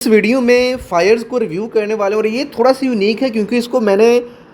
इस वीडियो में फायर्स को रिव्यू करने वाले और ये थोड़ा सा यूनिक है क्योंकि इसको मैंने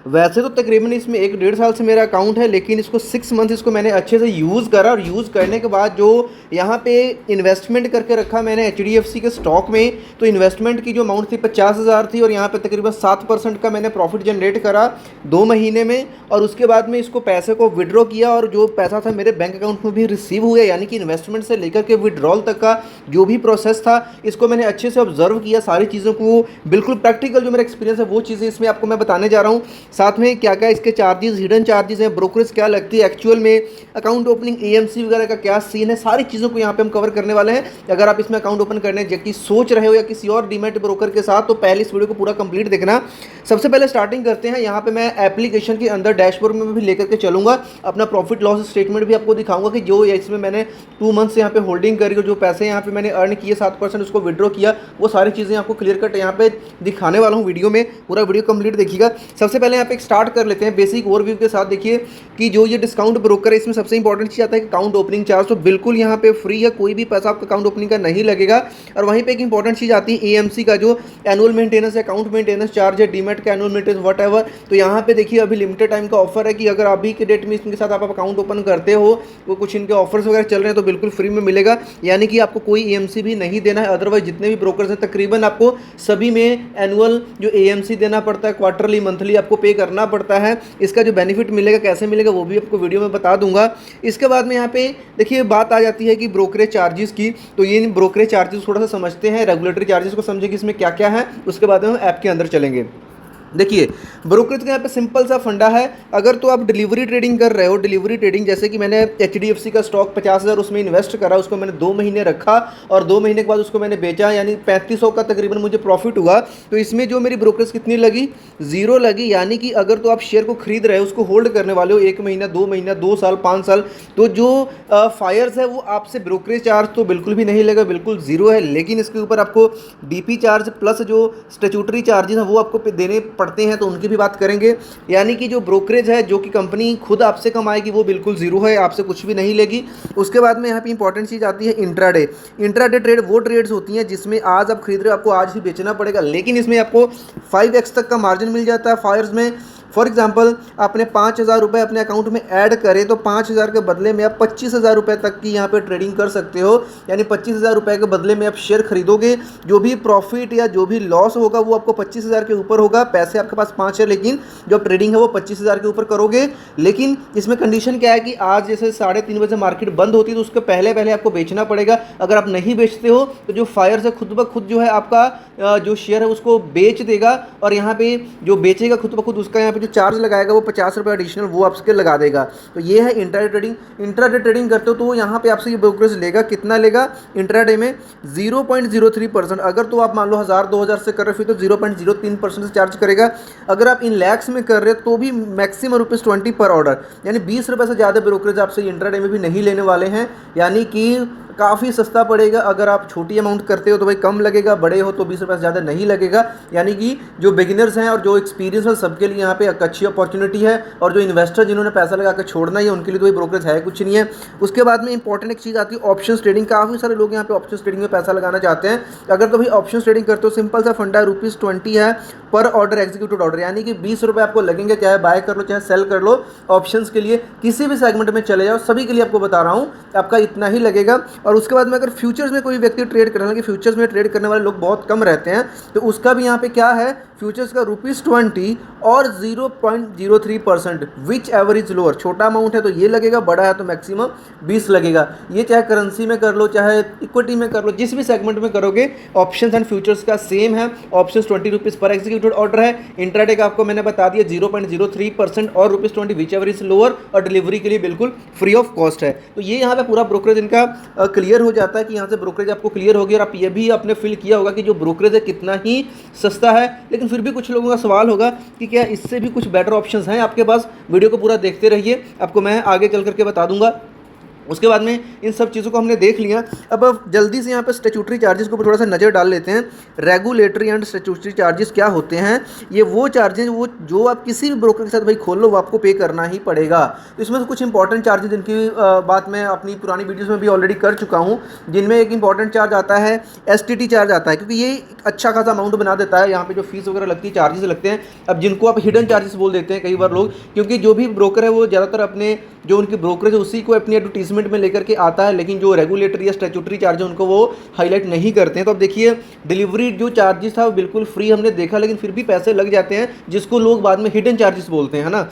वैसे तो तकरीबन इसमें 1-1.5 साल से मेरा अकाउंट है, लेकिन इसको 6 मंथ इसको मैंने अच्छे से यूज़ करा और यूज़ करने के बाद जो यहाँ पे इन्वेस्टमेंट करके रखा मैंने HDFC के स्टॉक में, तो इन्वेस्टमेंट की जो अमाउंट थी 50,000 थी और यहाँ पे तकरीबन 7% का मैंने प्रॉफिट जनरेट करा 2 महीने में। और उसके बाद में इसको पैसे को विड्रॉ किया और जो पैसा था मेरे बैंक अकाउंट में भी रिसीव हुआ, यानी कि इन्वेस्टमेंट से लेकर के विड्रॉल तक का जो भी प्रोसेस था इसको मैंने अच्छे से ऑब्जर्व किया, सारी चीज़ों को बिल्कुल प्रैक्टिकल जो मेरा एक्सपीरियंस है वो चीज़ें इसमें आपको मैं बताने जा रहा हूँ। साथ में क्या क्या इसके चार्जेस, हिडन चार्जेस हैं, ब्रोकरेज क्या लगती है, एक्चुअल में अकाउंट ओपनिंग AMC वगैरह का क्या सीन है, सारी चीज़ों को यहाँ पे हम कवर करने वाले हैं। अगर आप इसमें अकाउंट ओपन करने की सोच रहे हो या किसी और डीमैट ब्रोकर के साथ, तो पहले इस वीडियो को पूरा कंप्लीट देखना। सबसे पहले स्टार्टिंग करते हैं। यहाँ पे मैं एप्लीकेशन के अंदर डैशबोर्ड में भी लेकर के चलूँगा, अपना प्रॉफिट लॉस स्टेटमेंट भी आपको दिखाऊंगा कि जो इसमें मैंने 2 मंथ से यहाँ पे होल्डिंग करी और जो पैसे यहाँ पे मैंने अर्न किए 7% उसको विड्रॉ किया, वो सारी चीज़ें आपको क्लियर कट यहाँ पे दिखाने वाला हूँ वीडियो में। पूरा वीडियो कंप्लीट देखिएगा। सबसे पहले यहाँ पे स्टार्ट कर लेते हैं बेसिक ओवरव्यू के साथ। देखिए कि जो ये डिस्काउंट ब्रोकर है इसमें सबसे इंपॉर्टेंट चीज़ आता है कि अकाउंट ओपनिंग चार्ज, तो बिल्कुल यहाँ पे फ्री है, कोई भी पैसा आपका अकाउंट ओपनिंग का नहीं लगेगा। और वहीं पे एक इंपॉर्टेंट चीज़ आती है AMC का जो एनुअल मेंटेनेंस है, अकाउंट मेंटेनेंस चार्ज है, डीमैट का एनुअल मेंटेनेंस वट एवर। तो यहाँ पे देखिए अभी लिमिटेड टाइम का ऑफर है कि अगर अभी के डेट में इनके साथ आप अकाउंट ओपन करते हो, वो कुछ इनके ऑफर्स वगैरह चल रहे हैं, तो बिल्कुल फ्री में मिलेगा, यानी कि आपको कोई AMC भी नहीं देना है। अदरवाइज जितने भी ब्रोकर्स हैं तकरीबन आपको सभी में एनुअल जो AMC देना पड़ता है, क्वार्टरली मंथली आपको पे करना पड़ता है। इसका जो बेनिफिट मिलेगा, कैसे मिलेगा, वो भी आपको वीडियो में बता दूंगा। इसके बाद में यहाँ पे देखिए बात आ जाती है कि ब्रोकरेज चार्जेस की। तो ये ब्रोकरेज चार्जेस थोड़ा सा समझते हैं, रेगुलेटरी चार्जेस को समझे कि इसमें क्या क्या है, उसके बाद में हम ऐप के अंदर चलेंगे। देखिए ब्रोकरेज का यहाँ पे सिंपल सा फंडा है। अगर तो आप डिलीवरी ट्रेडिंग कर रहे हो, डिलीवरी ट्रेडिंग जैसे कि मैंने HDFC का स्टॉक 50,000 उसमें इन्वेस्ट करा, उसको मैंने 2 महीने रखा और 2 महीने के बाद उसको मैंने बेचा, यानी 3500 का तकरीबन मुझे प्रॉफिट हुआ। तो इसमें जो मेरी ब्रोकरेज कितनी लगी, 0 लगी। यानी कि अगर तो आप शेयर को खरीद रहे हो, उसको होल्ड करने वाले हो 1 महीना, 2 महीना, 2 साल, 5 साल, तो जो फायर्स है वो आपसे ब्रोकरेज चार्ज तो बिल्कुल भी नहीं लगेगा, बिल्कुल 0 है। लेकिन इसके ऊपर आपको DP चार्ज प्लस जो स्टैट्यूटरी चार्जेस हैं वो आपको देने पड़ते हैं, तो उनकी भी बात करेंगे। यानी कि जो ब्रोकरेज है जो कि कंपनी खुद आपसे कमाएगी वो बिल्कुल 0 है, आपसे कुछ भी नहीं लेगी। उसके बाद में यहाँ पे इंपॉर्टेंट चीज़ आती है इंट्राडे। इंट्राडे ट्रेड वो ट्रेड्स होती हैं जिसमें आज आप खरीद रहे हो, आपको आज ही बेचना पड़ेगा, लेकिन इसमें आपको 5x तक का मार्जिन मिल जाता है फायर्स में। फॉर एग्जाम्पल आपने 5,000 रुपये अपने अकाउंट में ऐड करे, तो 5,000 के बदले में आप 25,000 रुपये तक की यहाँ पे ट्रेडिंग कर सकते हो। यानी 25,000 रुपये के बदले में आप शेयर खरीदोगे, जो भी प्रॉफिट या जो भी लॉस होगा वो आपको 25,000 के ऊपर होगा। पैसे आपके पास 5 है, लेकिन जो ट्रेडिंग है वो 25,000 के ऊपर करोगे। लेकिन इसमें कंडीशन क्या है कि आज जैसे 3:30 बजे मार्केट बंद होती है, तो उसके पहले पहले आपको बेचना पड़ेगा। अगर आप नहीं बेचते हो तो जो फायर से खुद ब खुद जो है आपका जो शेयर है उसको बेच देगा, और यहाँ पे जो बेचेगा खुद ब खुद उसका यहाँ पे चार्ज लगाएगा वो 50 रुपये एडिशनल वो आपसे लगा देगा। तो ये है इंट्राडे ट्रेडिंग। इंट्राडे ट्रेडिंग करते हो तो यहाँ पे आपसे ये ब्रोकरेज लेगा, कितना लेगा इंट्राडे में, 0.03%। अगर तो आप मान लो 1,000-2,000 से कर रहे हो फिर तो 0.03% से चार्ज करेगा। अगर आप इन लैक्स में कर रहे हो तो भी मैक्सिमम ₹20 पर ऑर्डर, यानी 20 रुपये से ज़्यादा ब्रोकरेज आपसे इंट्राडे में भी नहीं लेने वाले हैं, यानी कि काफ़ी सस्ता पड़ेगा। अगर आप छोटी अमाउंट करते हो तो भाई कम लगेगा, बड़े हो तो 20 रुपये से ज़्यादा नहीं लगेगा। यानी कि जो बिगिनर्स हैं और जो एक्सपीरियंस है सबके लिए यहाँ पे एक अच्छी अपॉर्चुनिटी है, और जो इन्वेस्टर जिन्होंने पैसा लगा कर छोड़ना ही है उनके लिए तो ये ब्रोकरेज है कुछ नहीं है। उसके बाद में इंपॉर्टेंट एक चीज़ आती है ऑप्शन ट्रेडिंग। काफ़ी सारे लोग यहाँ पे ऑप्शन ट्रेडिंग में पैसा लगाना चाहते हैं। अगर तो भाई ऑप्शन ट्रेडिंग करते हो, सिंपल सा फंडा है, ₹20 है पर ऑर्डर एग्जीक्यूटेड ऑर्डर, यानी कि 20 रुपये आपको लगेंगे, चाहे बाय कर लो चाहे सेल कर लो। ऑप्शंस के लिए किसी भी सेगमेंट में चले जाओ, सभी के लिए आपको बता रहा हूँ, आपका इतना ही लगेगा। और उसके बाद में अगर फ्यूचर्स में कोई व्यक्ति ट्रेड करना है, कि फ्यूचर्स में ट्रेड करने वाले लोग बहुत कम रहते हैं, तो उसका भी यहाँ पे क्या है, फ्यूचर्स का ₹20 और 0.03%, विच एवरेज लोअर। छोटा अमाउंट है तो ये लगेगा, बड़ा है तो मैक्सिमम 20 लगेगा। ये चाहे करेंसी में कर लो चाहे इक्विटी में कर लो, जिस भी सेगमेंट में करोगे ऑप्शंस एंड फ्यूचर्स का सेम है। ऑप्शंस ₹20 पर एग्जीक्यूटेड ऑर्डर है। इंट्राडे का आपको मैंने बता दिया 0.03% और ₹20 विच एवरेज लोअर, और डिलीवरी के लिए बिल्कुल फ्री ऑफ कॉस्ट है। तो ये यहाँ पे पूरा ब्रोकरेज इनका क्लियर हो जाता है कि यहाँ से ब्रोकरेज आपको क्लियर हो गया। और आप ये भी आपने फील किया होगा कि जो ब्रोकरेज है कितना ही सस्ता है। लेकिन फिर भी कुछ लोगों का सवाल होगा कि क्या इससे भी कुछ बेटर ऑप्शंस हैं आपके पास। वीडियो को पूरा देखते रहिए, आपको मैं आगे चल करके बता दूंगा। उसके बाद में इन सब चीज़ों को हमने देख लिया। अब जल्दी से यहाँ पे स्टैट्यूटरी चार्जेस के ऊपर थोड़ा सा नज़र डाल लेते हैं। रेगुलेटरी एंड स्टैट्यूटरी चार्जेस क्या होते हैं? ये वो चार्जेस वो जो आप किसी भी ब्रोकर के साथ भाई खोल लो वो आपको पे करना ही पड़ेगा। तो इसमें से कुछ इंपॉर्टेंट चार्जेस जिनकी बात मैं अपनी पुरानी वीडियोज़ में भी ऑलरेडी कर चुका हूँ, जिनमें एक इंपॉर्टेंट चार्ज आता है STT चार्ज आता है, क्योंकि ये अच्छा खासा अमाउंट बना देता है। यहाँ पे जो फीस वगैरह लगती है, चार्जेस लगते हैं, अब जिनको आप हिडन चार्जेस बोल देते हैं कई बार लोग, क्योंकि जो भी ब्रोकर है वो ज़्यादातर अपने जो उनके ब्रोकरेज है उसी को अपनी एडवर्टीजमेंट में लेकर के आता है, लेकिन जो रेगुलेटरी या स्टैट्यूटरी चार्ज है उनको वो हाईलाइट नहीं करते हैं। तो अब देखिए डिलीवरी जो चार्जेस था वो बिल्कुल फ्री हमने देखा, लेकिन फिर भी पैसे लग जाते हैं जिसको लोग बाद में हिडन चार्जेस बोलते हैं, है ना।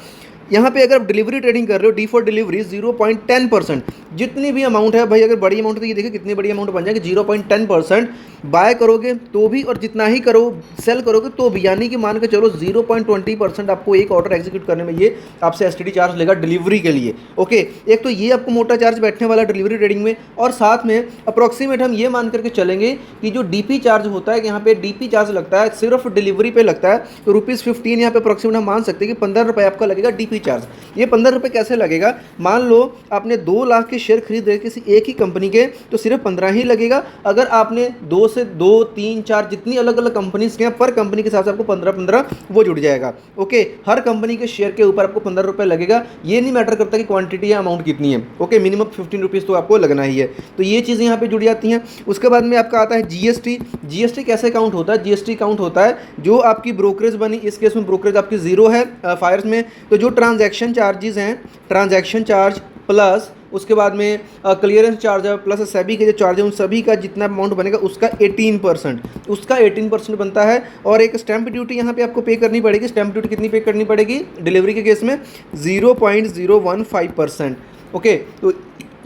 यहाँ पे अगर आप डिलीवरी ट्रेडिंग कर रहे हो, डी फॉर डिलीवरी 0.10%, जितनी भी अमाउंट है भाई, अगर बड़ी अमाउंट है तो ये देखिए कितनी बड़ी अमाउंट बन जाएगी, 0.10% बाय करोगे तो भी और जितना ही करो सेल करोगे तो भी, यानी कि मान के चलो 0.20% आपको एक ऑर्डर एग्जीक्यूट करने में ये आपसे STD चार्ज लेगा डिलीवरी के लिए। ओके, एक तो ये आपको मोटा चार्ज बैठने वाला डिलीवरी ट्रेडिंग में, और साथ में अप्रोक्सीमेट हम ये मान करके चलेंगे कि जो DP चार्ज होता है, यहाँ पे DP चार्ज लगता है सिर्फ डिलीवरी पे लगता है, तो ₹15 यहाँ पे अप्रोक्सीमेट हम मान सकते हैं कि 15 रुपये आपका लगेगा DP चार्ज। ये 15 रुपये कैसे लगेगा? मान लो आपने 2 लाख के शेयर खरीद रहे किसी एक ही कंपनी के, तो सिर्फ 15 ही लगेगा। अगर आपने 2 से 2, 3, 4 जितनी अलग अलग कंपनीज के हैं, पर कंपनी के हिसाब से आपको 15 वो जुड़ जाएगा। ओके, हर कंपनी के शेयर के ऊपर आपको 15 रुपये लगेगा। ये नहीं मैटर करता कि क्वांटिटी या अमाउंट कितनी है। ओके, मिनिमम 15 रुपीज़ तो आपको लगना ही है। तो ये चीज़ें यहाँ पे जुड़ जाती हैं। उसके बाद में आपका आता है GST कैसे काउंट होता है? GST काउंट होता है जो आपकी ब्रोकरेज बनी, इस केस में ब्रोकरेज आपकी जीरो है फायर्स में, तो जो ट्रांजैक्शन चार्जेस हैं, ट्रांजैक्शन चार्ज प्लस उसके बाद में क्लियरेंस चार्ज है प्लस सेबी के जो चार्ज है, उन सभी का जितना अमाउंट बनेगा उसका 18% बनता है। और एक स्टैंप ड्यूटी यहाँ पे आपको पे करनी पड़ेगी। स्टैंप ड्यूटी कितनी पे करनी पड़ेगी डिलीवरी के केस में? 0.015%। ओके, तो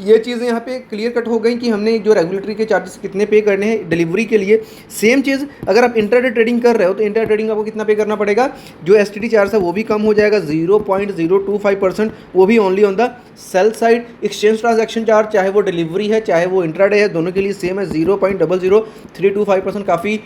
ये चीज़ें यहाँ पे क्लियर कट हो गई कि हमने जो रेगुलेटरी के चार्जेस कितने पे करने हैं डिलीवरी के लिए। सेम चीज़ अगर आप इंटरडे ट्रेडिंग कर रहे हो तो इंटर ट्रेडिंग आपको कितना पे करना पड़ेगा? जो STD चार्ज है वो भी कम हो जाएगा, 0.025%, वो भी only on the sell side. Exchange transaction charge चाहे वो डिलीवरी है चाहे वो इंट्राडे है, दोनों के लिए सेम है, 0.00325%, काफ़ी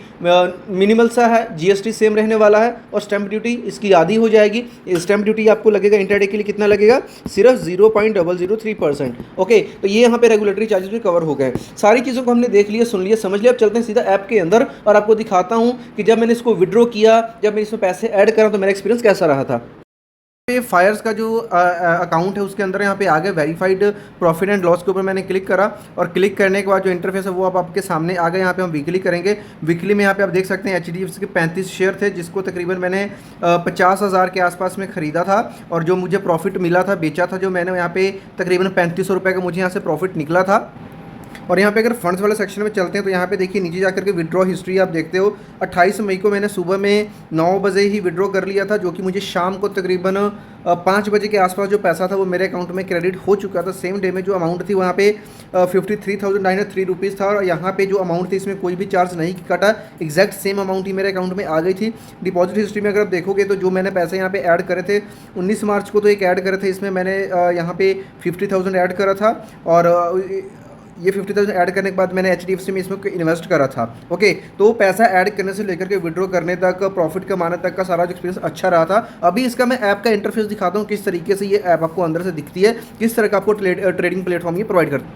मिनिमल सा है। GST सेम रहने वाला है और स्टैंप ड्यूटी इसकी आधी हो जाएगी। स्टैंप ड्यूटी आपको लगेगा इंट्राडे के लिए कितना लगेगा? सिर्फ 0.003%। ओके, तो ये यहाँ पे रेगुलेटरी चार्जेस भी कवर हो गए। सारी चीज़ों को हमने देख लिया, सुन लिया, समझ लिया। अब चलते हैं सीधा ऐप के अंदर और आपको दिखाता हूँ कि जब मैंने इसको विड्रॉ किया, जब मैंने इसमें पैसे ऐड करा तो मेरा एक्सपीरियंस कैसा रहा था। पे फायर्स का जो अकाउंट है उसके अंदर यहाँ पे आगे वेरीफाइड प्रॉफिट एंड लॉस के ऊपर मैंने क्लिक करा, और क्लिक करने के बाद जो इंटरफेस है वो अब आपके सामने आ गया। यहाँ पे हम वीकली करेंगे। वीकली में यहाँ पे आप देख सकते हैं HDFC के 35 शेयर थे, जिसको तकरीबन मैंने 50,000 के आसपास में ख़रीदा था, और जो मुझे प्रॉफिट मिला था, बेचा था जो मैंने, यहाँ पे तकरीबन 3500 रुपये का मुझे यहाँ से प्रॉफिट निकला था। और यहाँ पे अगर फंड्स वाले सेक्शन में चलते हैं तो यहाँ पे देखिए नीचे जाकर के विड्रॉ हिस्ट्री आप देखते हो। 28 मई को मैंने सुबह में 9 बजे ही विड्रॉ कर लिया था, जो कि मुझे शाम को तकरीबन 5 बजे के आसपास जो पैसा था वो मेरे अकाउंट में क्रेडिट हो चुका था। सेम डे में जो अमाउंट थी वहाँ पे 53,903 रुपीज़ था, और यहाँ पे जो अमाउंट थी इसमें कोई भी चार्ज नहीं कटा, एग्जैक्ट सेम अमाउंट ही मेरे अकाउंट में आ गई थी। डिपॉजिट हिस्ट्री में अगर आप देखोगे तो जो मैंने पैसे यहाँ पे ऐड करे थे 19 मार्च को, तो एक ऐड करे थे, इसमें मैंने यहाँ पे 50,000 ऐड करा था, और ये 50,000 ऐड करने के बाद मैंने HDFC में इसमें इन्वेस्ट करा था। ओके, तो पैसा ऐड करने से लेकर के विड्रॉ करने तक, प्रॉफिट कमाने तक का सारा जो एक्सपीरियंस अच्छा रहा था। अभी इसका मैं ऐप का इंटरफेस दिखाता हूँ, किस तरीके से ये ऐप आपको अंदर से दिखती है, किस तरह का आपको ट्रेडिंग प्लेटफॉर्म ये प्रोवाइड करती है।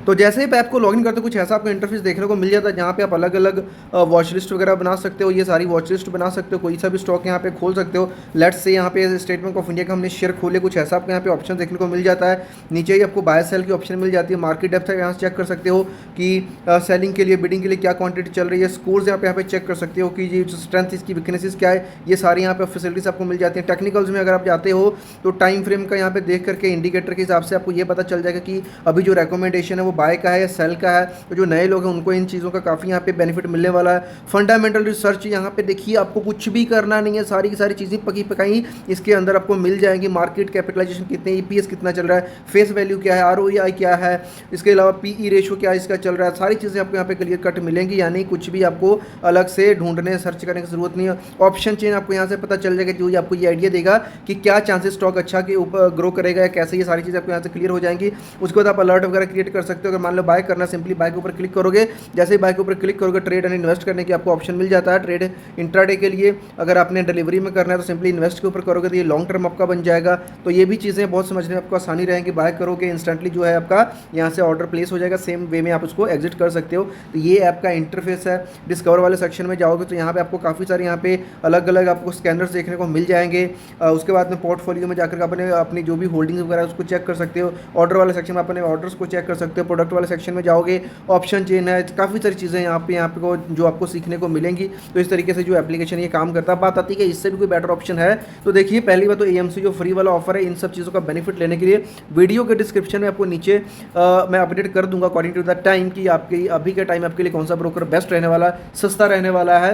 तो जैसे ही ऐप को लॉगिन करते कुछ ऐसा आपको इंटरफेस देखने को मिल जाता है, जहाँ पे आप अलग अलग वॉच लिस्ट वगैरह बना सकते हो। ये सारी वॉच लिस्ट बना सकते हो, कोई सा भी स्टॉक यहाँ पे खोल सकते हो। लेट्स से यहाँ पे स्टेट बैंक ऑफ इंडिया का हमने शेयर खोले, कुछ ऐसा आपको यहाँ पे ऑप्शन देखने को मिल जाता है। नीचे ही आपको बाय सेल की ऑप्शन मिल जाती है। मार्केट डेप्थ है, यहाँ से चेक कर सकते हो कि सेलिंग के लिए, बिडिंग के लिए क्या क्वांटिटी चल रही है। स्कोर्स यहाँ पे चेक कर सकते हो कि ये स्ट्रेंथ, इसकी वीकनेसेस क्या है, ये सारी यहाँ पे फैसिलिटीज़ आपको मिल जाती हैं। टेक्निकल्स में अगर आप जाते हो तो टाइम फ्रेम का यहाँ पे देख करके इंडिकेटर के हिसाब से आपको ये पता चल जाएगा कि अभी जो रिकमेंडेशन है वो बाय का है या सेल का है। तो जो नए लोग हैं उनको इन चीज़ों का काफ़ी यहाँ पे बेनिफिट मिलने वाला है। फंडामेंटल रिसर्च यहाँ पे देखिए, आपको कुछ भी करना नहीं है, सारी की सारी चीज़ें पकी पकाई इसके अंदर आपको मिल जाएंगी। मार्केट कैपिटलाइजेशन कितने, EPS कितना चल रहा है, फेस वैल्यू क्या है, ROI क्या है, इसके अलावा PE रेशो क्या इसका चल रहा है, सारी चीज़ें आपको यहाँ पे क्लियर कट मिलेंगी। यानी कुछ भी आपको अलग से ढूंढने, सर्च करने की ज़रूरत नहीं है। ऑप्शन चेन आपको यहाँ से पता चल जाएगा, जो आपको ये आइडिया देगा कि क्या चांसेस स्टॉक अच्छा के ऊपर ग्रो करेगा या कैसे, ये सारी चीज़ें आपको यहाँ से क्लियर हो जाएंगी। उसके बाद आप अलर्ट वगैरह क्रिएट कर सकते सकते हो। अगर मान लो बाय करना, सिंपली बाय के ऊपर क्लिक करोगे, जैसे ही बाय के ऊपर क्लिक करोगे ट्रेड एंड इन्वेस्ट करने की आपको ऑप्शन मिल जाता है। ट्रेड इंट्राडे के लिए अगर आपने डिलीवरी में करना है तो सिंपली इन्वेस्ट के ऊपर करोगे तो ये लॉन्ग टर्म आपका बन जाएगा। तो ये भी चीज़ें बहुत समझने में आपको आसानी रहेंगी। बाय करोगे इंस्टेंटली जो है आपका यहाँ से ऑर्डर प्लेस हो जाएगा, सेम वे में आप उसको एग्जिट कर सकते हो। तो ये ऐप का इंटरफेस है। डिस्कवर वाले सेक्शन में जाओगे तो यहाँ पे आपको काफ़ी सारे यहाँ पे अलग अलग आपको स्कैनर्स देखने को मिल जाएंगे। उसके बाद में पोर्टफोलियो में जाकर अपने अपनी जो भी होल्डिंग्स वगैरह उसको चेक कर सकते हो। ऑर्डर वाले सेक्शन में अपने ऑर्डर्स को चेक कर सकते हो। प्रोडक्ट वाले सेक्शन में जाओगे, ऑप्शन चेन है, काफ़ी सारी चीज़ें यहाँ पे को जो आपको सीखने को मिलेंगी। तो इस तरीके से जो एप्लीकेशन ये काम करता है। बात आती है कि इससे भी कोई बेटर ऑप्शन है, तो देखिए पहली बात तो AMC जो फ्री वाला ऑफर है, इन सब चीज़ों का बेनिफिट लेने के लिए वीडियो के डिस्क्रिप्शन में आपको नीचे मैं अपडेट कर दूंगा अकॉर्डिंग टू द टाइम कि आपके अभी के टाइम आपके लिए कौन सा ब्रोकर बेस्ट रहने वाला, सस्ता रहने वाला है,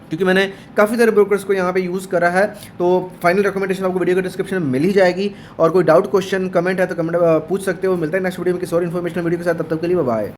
क्योंकि मैंने काफ़ी सारे ब्रोकर्स को यहाँ पे यूज़ करा है। तो फाइनल रिकमेंडेशन आपको वीडियो के डिस्क्रिप्शन में मिल ही जाएगी। और कोई डाउट क्वेश्चन कमेंट है तो कमेंट पूछ सकते हो। मिलता है नेक्स्ट वीडियो में किसी और इन्फॉर्मेशन वीडियो के साथ, तब तक के लिए बाय।